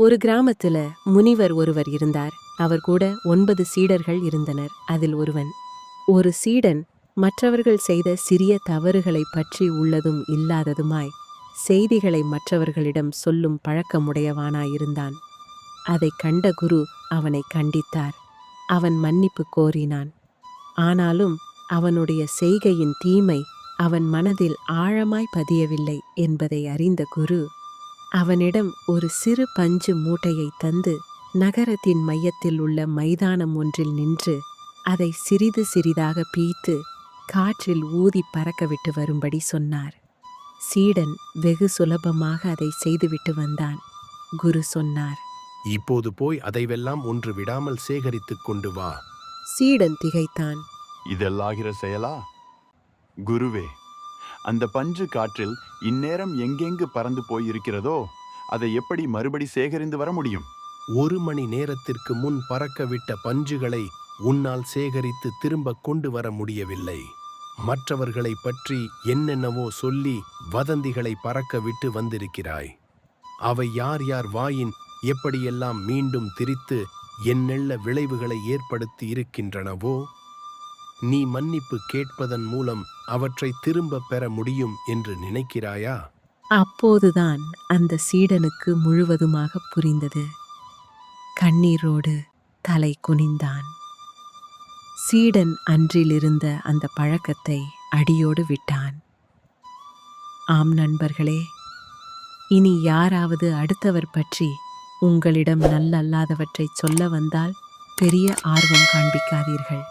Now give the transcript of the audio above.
ஒரு கிராமத்துல முனிவர் ஒருவர் இருந்தார். அவர் கூட 9 சீடர்கள் இருந்தனர். அதில் ஒரு சீடன் மற்றவர்கள் செய்த சிறிய தவறுகளைப் பற்றி உள்ளதும் இல்லாததுமாய் செய்திகளை மற்றவர்களிடம் சொல்லும் பழக்கமுடையவானாயிருந்தான். அதைக் கண்ட குரு அவனை கண்டித்தார். அவன் மன்னிப்பு கோரினான். ஆனாலும் அவனுடைய செய்கையின் தீமை அவன் மனதில் ஆழமாய் பதியவில்லை என்பதை அறிந்த குரு அவனிடம் ஒரு சிறு பஞ்சு மூட்டையை தந்து நகரத்தின் மையத்தில் உள்ள மைதானம் ஒன்றில் நின்று அதை சிறிது சிறிதாக பீய்த்து காற்றில் ஊதி பறக்கவிட்டு வரும்படி சொன்னார். சீடன் வெகு சுலபமாக அதை செய்துவிட்டு வந்தான். குரு சொன்னார், இப்போது போய் அதைவெல்லாம் ஒன்று விடாமல் சேகரித்துக் கொண்டு வா. சீடன் திகைத்தான். இதெல்லாகிற செயலா? குருவே, அந்த பஞ்சு காற்றில் இந்நேரம் எங்கெங்கு பறந்து போயிருக்கிறதோ அதை எப்படி மறுபடி சேகரித்து வர முடியும்? 1 மணி நேரத்திற்கு முன் பறக்கவிட்ட பஞ்சுகளை உன்னால் சேகரித்து திரும்ப கொண்டு வர முடியவில்லை. மற்றவர்களை பற்றி என்னென்னவோ சொல்லி வதந்திகளை பறக்க விட்டு வந்திருக்கிறாய். அவை யார் யார் வாயின் எப்படியெல்லாம் மீண்டும் திரித்து என்னெல்ல விளைவுகளை ஏற்படுத்தி இருக்கின்றனவோ, நீ மன்னிப்பு கேட்பதன் மூலம் அவற்றை திரும்ப பெற முடியும் என்று நினைக்கிறாயா? அப்போதுதான் அந்த சீடனுக்கு முழுவதுமாக புரிந்தது. கண்ணீரோடு தலை குனிந்தான். சீடன் அன்றிலிருந்த அந்த பழக்கத்தை அடியோடு விட்டான். ஆம் நண்பர்களே, இனி யாராவது அடுத்தவர் பற்றி உங்களிடம் நல்லல்லாதவற்றை சொல்ல வந்தால் பெரிய ஆர்வம் காண்பிக்காதீர்கள்.